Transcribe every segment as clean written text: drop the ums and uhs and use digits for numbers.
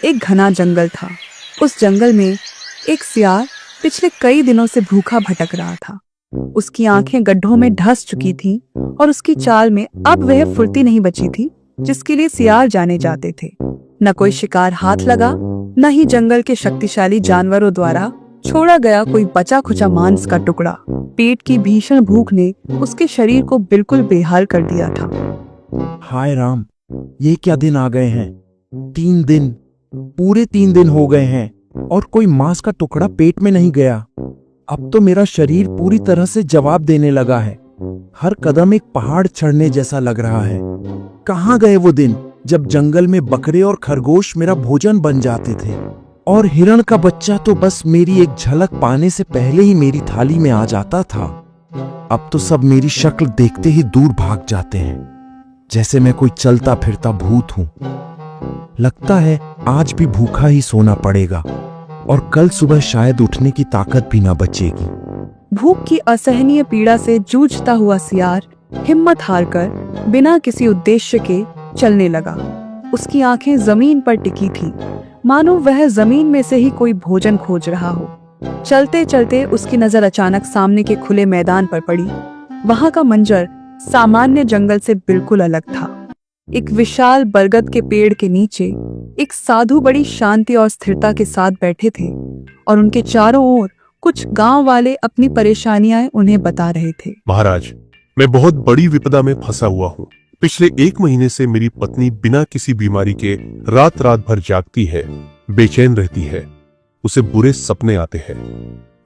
एक घना जंगल था। उस जंगल में एक सियार पिछले कई दिनों से भूखा भटक रहा था। उसकी आंखें गड्ढों में धंस चुकी थीं और उसकी चाल में अब वह फुर्ती नहीं बची थी जिसके लिए सियार जाने जाते थे। न कोई शिकार हाथ लगा, न ही जंगल के शक्तिशाली जानवरों द्वारा छोड़ा गया कोई बचा खुचा मांस का टुकड़ा। पेट की भीषण भूख ने उसके शरीर को बिल्कुल बेहाल कर दिया था। हाय राम, ये क्या दिन आ गए हैं। 3 दिन, पूरे 3 दिन हो गए हैं और कोई मांस का टुकड़ा पेट में नहीं गया। अब तो मेरा शरीर पूरी तरह से जवाब देने लगा है। हर कदम एक पहाड़ चढ़ने जैसा लग रहा है। कहाँ गए वो दिन जब जंगल में बकरे और खरगोश मेरा भोजन बन जाते थे और हिरण का बच्चा तो बस मेरी एक झलक पाने से पहले ही मेरी थाली में आ जाता था। अब तो सब मेरी शक्ल देखते ही दूर भाग जाते हैं, जैसे मैं कोई चलता फिरता भूत हूं। लगता है आज भी भूखा ही सोना पड़ेगा और कल सुबह शायद उठने की ताकत भी ना बचेगी। भूख की असहनीय पीड़ा से जूझता हुआ सियार हिम्मत हारकर बिना किसी उद्देश्य के चलने लगा। उसकी आंखें जमीन पर टिकी थीं, मानो वह जमीन में से ही कोई भोजन खोज रहा हो। चलते चलते उसकी नजर अचानक सामने के खुले मैदान पर पड़ी। वहां का मंजर सामान्य जंगल से बिल्कुल अलग था। एक विशाल बरगद के पेड़ के नीचे एक साधु बड़ी शांति और स्थिरता के साथ बैठे थे और उनके चारों ओर कुछ गांव वाले अपनी परेशानियां उन्हें बता रहे थे। महाराज, मैं बहुत बड़ी विपदा में फंसा हुआ हूँ। पिछले 1 महीने से मेरी पत्नी बिना किसी बीमारी के रात रात भर जागती है, बेचैन रहती है, उसे बुरे सपने आते हैं।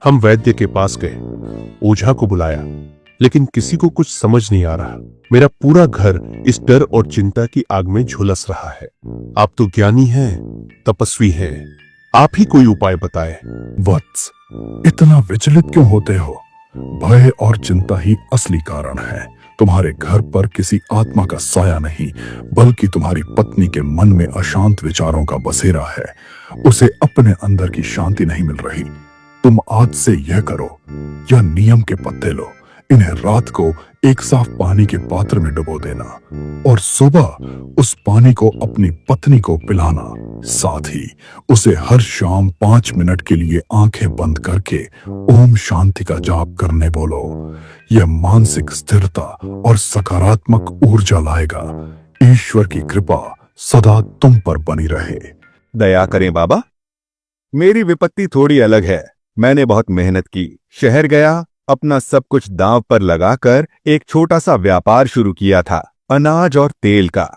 हम वैद्य के पास गए, ओझा को बुलाया, लेकिन किसी को कुछ समझ नहीं आ रहा। मेरा पूरा घर इस डर और चिंता की आग में झुलस रहा है। आप तो ज्ञानी हैं, तपस्वी हैं, आप ही कोई उपाय बताएं। वत्स, इतना विचलित क्यों होते हो? भय और चिंता ही असली कारण है। तुम्हारे घर पर किसी आत्मा का साया नहीं, बल्कि तुम्हारी पत्नी के मन में अशांत विचारों का बसेरा है। उसे अपने अंदर की शांति नहीं मिल रही। तुम आज से यह करो, यह नियम के पत्ते लो, इन्हें रात को एक साफ पानी के पात्र में डुबो देना और सुबह उस पानी को अपनी पत्नी को पिलाना। साथ ही उसे हर शाम 5 मिनट के लिए आंखें बंद करके ओम शांति का जाप करने बोलो। यह मानसिक स्थिरता और सकारात्मक ऊर्जा लाएगा। ईश्वर की कृपा सदा तुम पर बनी रहे। दया करें बाबा, मेरी विपत्ति थोड़ी अलग है। मैंने बहुत मेहनत की, शहर गया, अपना सब कुछ दांव पर लगाकर एक छोटा सा व्यापार शुरू किया था, अनाज और तेल का।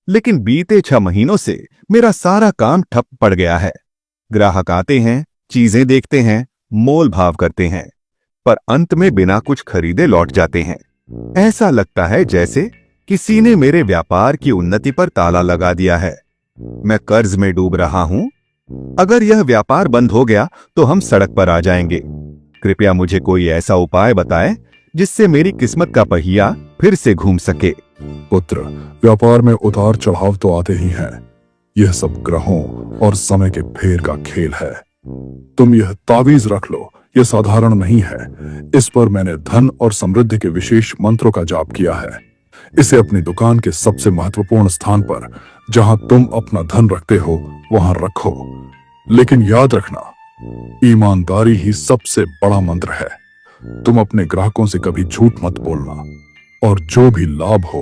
लेकिन बीते 6 महीनों से मेरा सारा काम ठप पड़ गया है। ग्राहक आते हैं, चीजें देखते हैं, मोल भाव करते हैं, पर अंत में बिना कुछ खरीदे लौट जाते हैं। ऐसा लगता है जैसे किसी ने मेरे व्यापार की उन्नति पर ताला लगा दिया है। मैं कर्ज में डूब रहा हूं। अगर यह व्यापार बंद हो गया तो हम सड़क पर आ जाएंगे। कृपया मुझे कोई ऐसा उपाय बताएं जिससे मेरी किस्मत का पहिया फिर से घूम सके। पुत्र, व्यापार में उतार चढ़ाव तो आते ही हैं। यह सब ग्रहों और समय के फेर का खेल है। तुम यह तावीज रख लो, यह साधारण नहीं है। इस पर मैंने धन और समृद्धि के विशेष मंत्रों का जाप किया है। इसे अपनी दुकान के सबसे महत्वपूर्ण स्थान पर, जहां तुम अपना धन रखते हो, वहां रखो। लेकिन याद रखना, ईमानदारी ही सबसे बड़ा मंत्र है। तुम अपने ग्राहकों से कभी झूठ मत बोलना और जो भी लाभ हो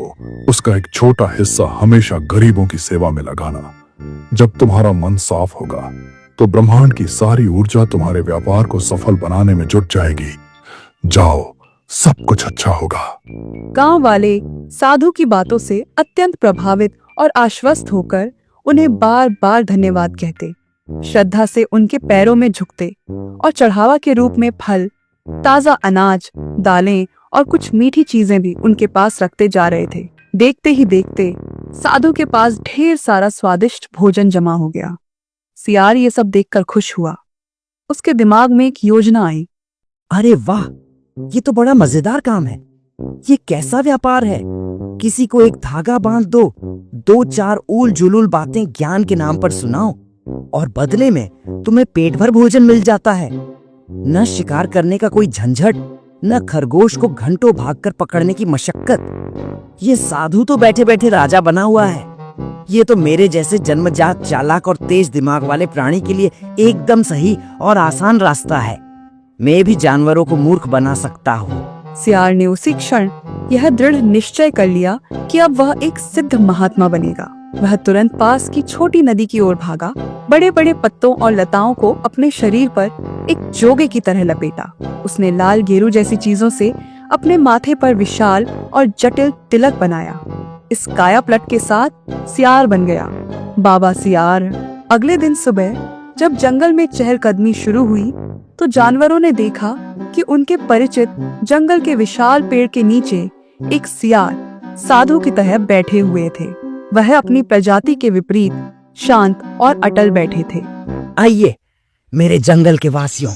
उसका एक छोटा हिस्सा हमेशा गरीबों की सेवा में लगाना। जब तुम्हारा मन साफ होगा तो ब्रह्मांड की सारी ऊर्जा तुम्हारे व्यापार को सफल बनाने में जुट जाएगी। जाओ, सब कुछ अच्छा होगा। गांव वाले साधु की बातों से अत्यंत प्रभावित और आश्वस्त होकर उन्हें बार बार धन्यवाद कहते, श्रद्धा से उनके पैरों में झुकते और चढ़ावा के रूप में फल, ताजा अनाज, दालें और कुछ मीठी चीजें भी उनके पास रखते जा रहे थे। देखते ही देखते साधु के पास ढेर सारा स्वादिष्ट भोजन जमा हो गया। सियार ये सब देखकर खुश हुआ। उसके दिमाग में एक योजना आई। अरे वाह, ये तो बड़ा मजेदार काम है। ये कैसा व्यापार है? किसी को एक धागा बांध दो, 2-4 उल जुलूल बातें ज्ञान के नाम पर सुनाओ और बदले में तुम्हें पेट भर भोजन मिल जाता है। न शिकार करने का कोई झंझट, न खरगोश को घंटों भागकर पकड़ने की मशक्कत। ये साधु तो बैठे बैठे राजा बना हुआ है। ये तो मेरे जैसे जन्मजात चालाक और तेज दिमाग वाले प्राणी के लिए एकदम सही और आसान रास्ता है। मैं भी जानवरों को मूर्ख बना सकता हूँ। सियार ने उसी क्षण यह दृढ़ निश्चय कर लिया कि अब वह एक सिद्ध महात्मा बनेगा। वह तुरंत पास की छोटी नदी की ओर भागा, बड़े बड़े पत्तों और लताओं को अपने शरीर पर एक जोगे की तरह लपेटा। उसने लाल गेरू जैसी चीजों से अपने माथे पर विशाल और जटिल तिलक बनाया। इस कायापलट के साथ सियार बन गया बाबा सियार। अगले दिन सुबह जब जंगल में चहलकदमी शुरू हुई तो जानवरों ने देखा कि उनके परिचित जंगल के विशाल पेड़ के नीचे एक सियार साधु की तरह बैठे हुए थे। वह अपनी प्रजाति के विपरीत शांत और अटल बैठे थे। आइए मेरे जंगल के वासियों,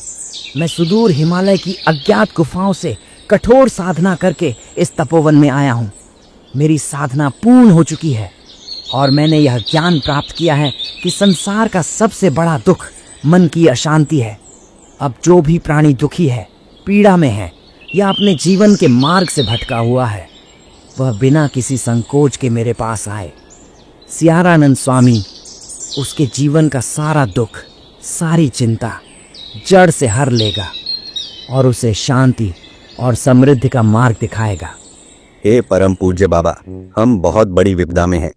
मैं सुदूर हिमालय की अज्ञात गुफाओं से कठोर साधना करके इस तपोवन में आया हूँ। मेरी साधना पूर्ण हो चुकी है और मैंने यह ज्ञान प्राप्त किया है कि संसार का सबसे बड़ा दुख मन की अशांति है। अब जो भी प्राणी दुखी है, पीड़ा में है या अपने जीवन के मार्ग से भटका हुआ है, वह बिना किसी संकोच के मेरे पास आए। सियारानंद स्वामी उसके जीवन का सारा दुख, सारी चिंता जड़ से हर लेगा और उसे शांति और समृद्धि का मार्ग दिखाएगा। हे परम पूज्य बाबा, हम बहुत बड़ी विपदा में हैं।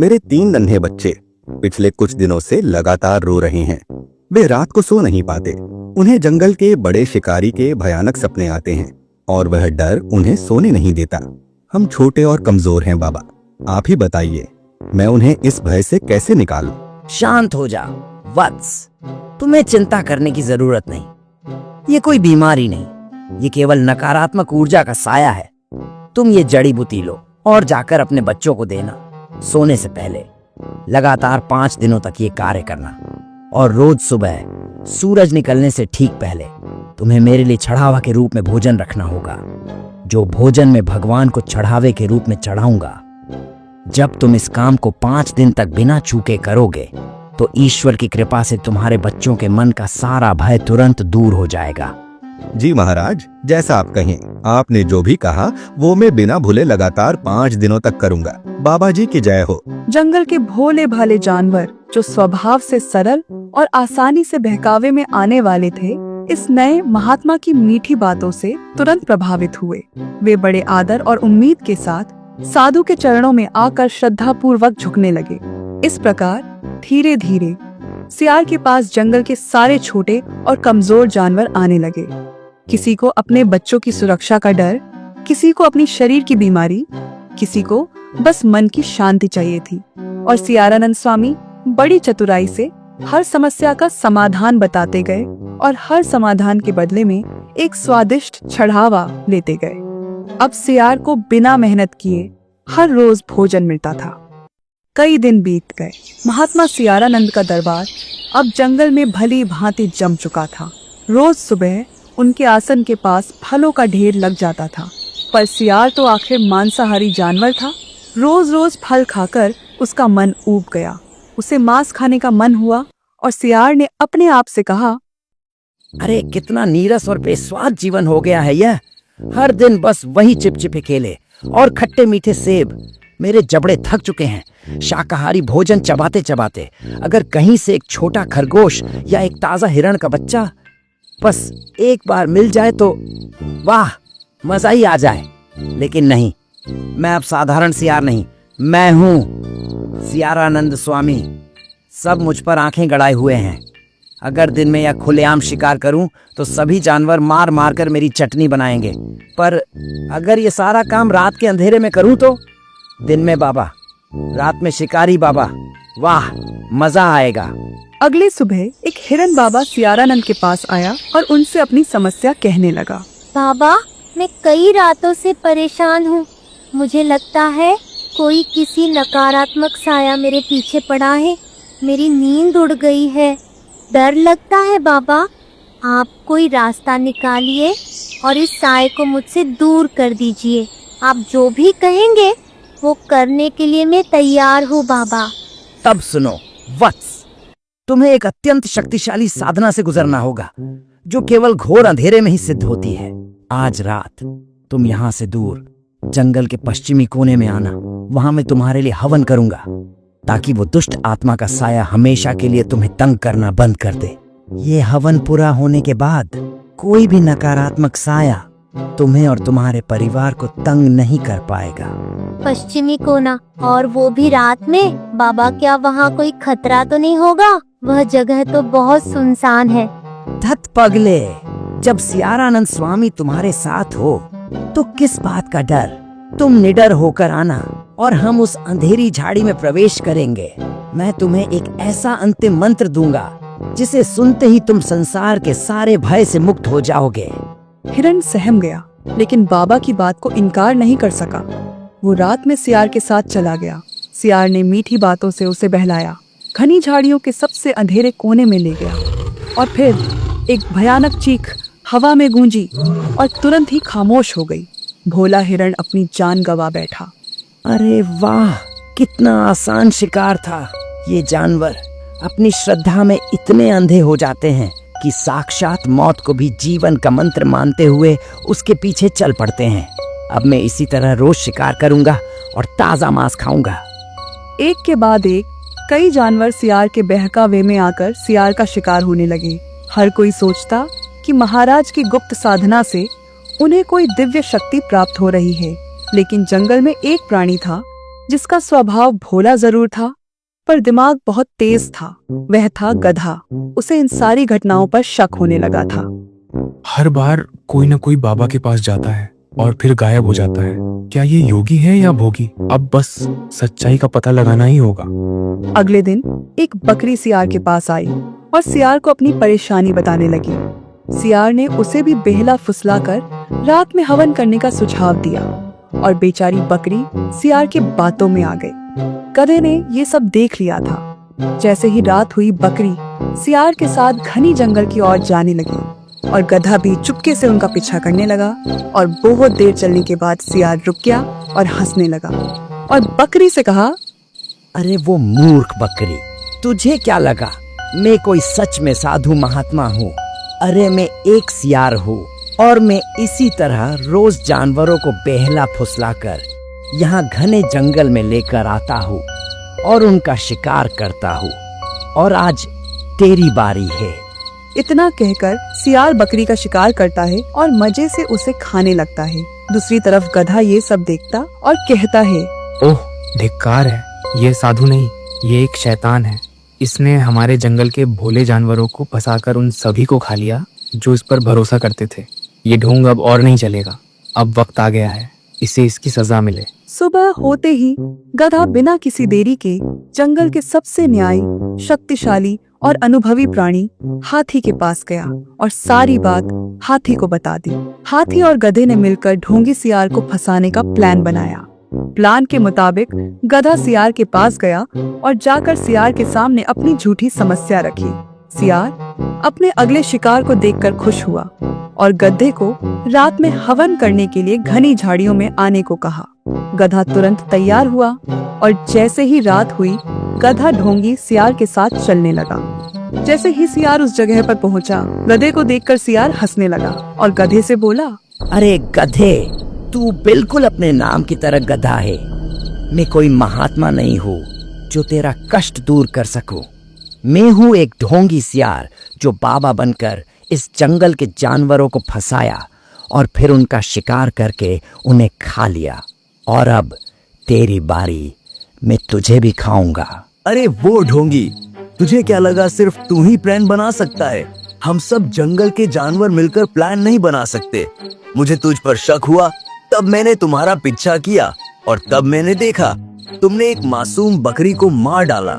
मेरे 3 नन्हे बच्चे पिछले कुछ दिनों से लगातार रो रहे हैं। वे रात को सो नहीं पाते। उन्हें जंगल के बड़े शिकारी के भयानक सपने आते हैं और वह डर उन्हें सोने नहीं देता। हम छोटे और कमजोर हैं बाबा, आप ही बताइए, मैं उन्हें इस भय से कैसे निकालूं? शांत हो जा वत्स, तुम्हें चिंता करने की जरूरत नहीं। ये कोई बीमारी नहीं, ये केवल नकारात्मक ऊर्जा का साया है। तुम ये जड़ी बूटी लो और जाकर अपने बच्चों को देना। सोने से पहले लगातार 5 दिनों तक ये कार्य करना और रोज सुबह सूरज निकलने से ठीक पहले तुम्हें मेरे लिए चढ़ावा के रूप में भोजन रखना होगा, जो भोजन में भगवान को चढ़ावे के रूप में चढ़ाऊंगा। जब तुम इस काम को 5 दिन तक बिना चूके करोगे तो ईश्वर की कृपा से तुम्हारे बच्चों के मन का सारा भय तुरंत दूर हो जाएगा। जी महाराज, जैसा आप कहें। आपने जो भी कहा वो मैं बिना भूले लगातार 5 दिनों तक करूंगा। बाबा जी की जय हो। जंगल के भोले भाले जानवर जो स्वभाव से सरल और आसानी से बहकावे में आने वाले थे, इस नए महात्मा की मीठी बातों से तुरंत प्रभावित हुए। वे बड़े आदर और उम्मीद के साथ साधु के चरणों में आकर श्रद्धा पूर्वक झुकने लगे। इस प्रकार धीरे धीरे सियार के पास जंगल के सारे छोटे और कमजोर जानवर आने लगे। किसी को अपने बच्चों की सुरक्षा का डर, किसी को अपनी शरीर की बीमारी, किसी को बस मन की शांति चाहिए थी। और सियारानंद स्वामी बड़ी चतुराई से हर समस्या का समाधान बताते गए और हर समाधान के बदले में एक स्वादिष्ट चढ़ावा लेते गए। अब सियार को बिना मेहनत किए हर रोज भोजन मिलता था। कई दिन बीत गए। महात्मा सियारानंद का दरबार अब जंगल में भली भांति जम चुका था। रोज सुबह उनके आसन के पास फलों का ढेर लग जाता था, पर सियार तो आखिर मांसाहारी जानवर था। रोज रोज फल खाकर उसका मन ऊब गया। उसे मांस खाने का मन हुआ और सियार ने अपने आप से कहा, अरे कितना नीरस और बेस्वाद जीवन हो गया है यह। हर दिन बस वही चिपचिपे केले और खट्टे मीठे सेब। मेरे जबड़े थक चुके हैं शाकाहारी भोजन चबाते चबाते। अगर कहीं से एक छोटा खरगोश या एक ताजा हिरण का बच्चा बस एक बार मिल जाए तो वाह, मजा ही आ जाए। लेकिन नहीं, मैं अब साधारण सियार नहीं, मैं हूँ सियारानंद स्वामी। सब मुझ पर आंखें गड़ाए हुए हैं। अगर दिन में या खुलेआम शिकार करूं तो सभी जानवर मार मार कर मेरी चटनी बनाएंगे, पर अगर ये सारा काम रात के अंधेरे में करूं तो दिन में बाबा, रात में शिकारी बाबा, वाह मजा आएगा। अगले सुबह एक हिरन बाबा सियारानंद के पास आया और उनसे अपनी समस्या कहने लगा। बाबा, मैं कई रातों से परेशान हूँ। मुझे लगता है कोई किसी नकारात्मक साया मेरे पीछे पड़ा है। मेरी नींद उड़ गई है। डर लगता है बाबा। आप कोई रास्ता निकालिए और इस साए को मुझसे दूर कर दीजिए। आप जो भी कहेंगे वो करने के लिए मैं तैयार हूँ बाबा। तब सुनो वत्स, तुम्हें एक अत्यंत शक्तिशाली साधना से गुजरना होगा जो केवल घोर अंधेरे में ही सिद्ध होती है। आज रात तुम यहाँ से दूर जंगल के पश्चिमी कोने में आना। वहां मैं तुम्हारे लिए हवन करूंगा। ताकि वो दुष्ट आत्मा का साया हमेशा के लिए तुम्हें तंग करना बंद कर दे। ये हवन पूरा होने के बाद कोई भी नकारात्मक साया तुम्हें और तुम्हारे परिवार को तंग नहीं कर पाएगा। पश्चिमी कोना, और वो भी रात में? बाबा, क्या वहाँ कोई खतरा तो नहीं होगा? वह जगह तो बहुत सुनसान है। धत पगले, जब सियारानंद स्वामी तुम्हारे साथ हो तो किस बात का डर? तुम निडर होकर आना और हम उस अंधेरी झाड़ी में प्रवेश करेंगे। मैं तुम्हें एक ऐसा अंतिम मंत्र दूंगा जिसे सुनते ही तुम संसार के सारे भय से मुक्त हो जाओगे। हिरण सहम गया, लेकिन बाबा की बात को इनकार नहीं कर सका। वो रात में सियार के साथ चला गया। सियार ने मीठी बातों से उसे बहलाया, घनी झाड़ियों के सबसे अंधेरे कोने में ले गया और फिर एक भयानक चीख हवा में गूंजी और तुरंत ही खामोश हो गई। भोला हिरण अपनी जान गंवा बैठा। अरे वाह, कितना आसान शिकार था। ये जानवर अपनी श्रद्धा में इतने अंधे हो जाते हैं कि साक्षात मौत को भी जीवन का मंत्र मानते हुए उसके पीछे चल पड़ते हैं। अब मैं इसी तरह रोज शिकार करूंगा और ताजा मांस खाऊंगा। एक के बाद एक कई जानवर सियार के बहकावे में आकर सियार का शिकार होने लगे। हर कोई सोचता कि महाराज की गुप्त साधना से उन्हें कोई दिव्य शक्ति प्राप्त हो रही है, लेकिन जंगल में एक प्राणी था जिसका स्वभाव भोला जरूर था, पर दिमाग बहुत तेज था। वह था गधा। उसे इन सारी घटनाओं पर शक होने लगा था। हर बार कोई न कोई बाबा के पास जाता है और फिर गायब हो जाता है। क्या ये योगी है या भोगी? अब बस सच्चाई का पता लगाना ही होगा। अगले दिन एक बकरी सियार के पास आई और सियार को अपनी परेशानी बताने लगी। सियार ने उसे भी बेहला फुसलाकर रात में हवन करने का सुझाव दिया और बेचारी बकरी सियार की बातों में आ गई। गधे ने ये सब देख लिया था। जैसे ही रात हुई, बकरी सियार के साथ घनी जंगल की ओर जाने लगी और गधा भी चुपके से उनका पीछा करने लगा। और बहुत देर चलने के बाद सियार रुक गया और हंसने लगा और बकरी से कहा, अरे वो मूर्ख बकरी, तुझे क्या लगा मैं कोई सच में साधु महात्मा हूँ? अरे मैं एक सियार हूँ और मैं इसी तरह रोज जानवरों को बेहला फुसलाकर यहाँ घने जंगल में लेकर आता हूँ और उनका शिकार करता हूँ। और आज तेरी बारी है। इतना कहकर सियार बकरी का शिकार करता है और मजे से उसे खाने लगता है। दूसरी तरफ गधा ये सब देखता और कहता है, ओह, धिक्कार है, ये साधु नहीं, ये एक शैतान है। इसने हमारे जंगल के भोले जानवरों को फंसाकर उन सभी को खा लिया जो इस पर भरोसा करते थे। ये ढोंग अब और नहीं चलेगा। अब वक्त आ गया है, इसे इसकी सजा मिले। सुबह होते ही गधा बिना किसी देरी के जंगल के सबसे न्यायी, शक्तिशाली और अनुभवी प्राणी हाथी के पास गया और सारी बात हाथी को बता दी। हाथी और गधे ने मिलकर ढोंगी सियार को फंसाने का प्लान बनाया। प्लान के मुताबिक गधा सियार के पास गया और जाकर सियार के सामने अपनी झूठी समस्या रखी। सियार अपने अगले शिकार को देखकर खुश हुआ और गधे को रात में हवन करने के लिए घनी झाड़ियों में आने को कहा। गधा तुरंत तैयार हुआ और जैसे ही रात हुई, गधा ढोंगी सियार के साथ चलने लगा। जैसे ही सियार उस जगह पर पहुंचा, गधे को देखकर सियार हंसने लगा और गधे से बोला, अरे गधे, तू बिल्कुल अपने नाम की तरह गधा है। मैं कोई महात्मा नहीं हूँ जो तेरा कष्ट दूर कर सकूं। मैं हूँ एक ढोंगी सियार जो बाबा बनकर इस जंगल के जानवरों को फंसाया और फिर उनका शिकार करके उन्हें खा लिया। और अब तेरी बारी, मैं तुझे भी खाऊंगा। अरे वो ढोंगी, तुझे क्या लगा सिर्फ तू ही प्लान बना सकता है? हम सब जंगल के जानवर मिलकर प्लान नहीं बना सकते। मुझे तुझ पर शक हुआ, तब मैंने तुम्हारा पीछा किया और तब मैंने देखा तुमने एक मासूम बकरी को मार डाला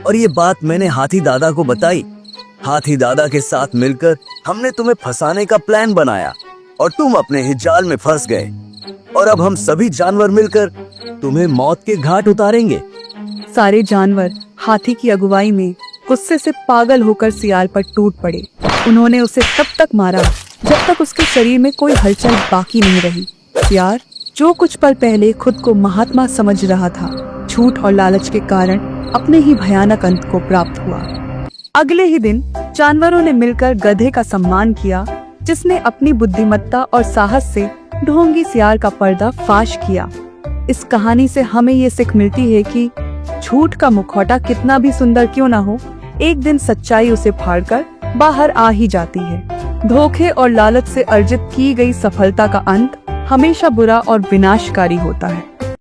और ये बात मैंने हाथी दादा को बताई। हाथी दादा के साथ मिलकर हमने तुम्हें फंसाने का प्लान बनाया और तुम अपने ही जाल में फंस गए। और अब हम सभी जानवर मिलकर तुम्हें मौत के घाट उतारेंगे। सारे जानवर हाथी की अगुवाई में गुस्से से पागल होकर सियार पर टूट पड़े। उन्होंने उसे तब तक मारा जब तक उसके शरीर में कोई हलचल बाकी नहीं रही। सियार, जो कुछ पल पहले खुद को महात्मा समझ रहा था, झूठ और लालच के कारण अपने ही भयानक अंत को प्राप्त हुआ। अगले ही दिन जानवरों ने मिलकर गधे का सम्मान किया, जिसने अपनी बुद्धिमत्ता और साहस से ढोंगी सियार का पर्दा फाश किया। इस कहानी से हमें ये सीख मिलती है कि झूठ का मुखौटा कितना भी सुंदर क्यों ना हो, एक दिन सच्चाई उसे फाड़कर बाहर आ ही जाती है। धोखे और लालच से अर्जित की गई सफलता का अंत हमेशा बुरा और विनाशकारी होता है।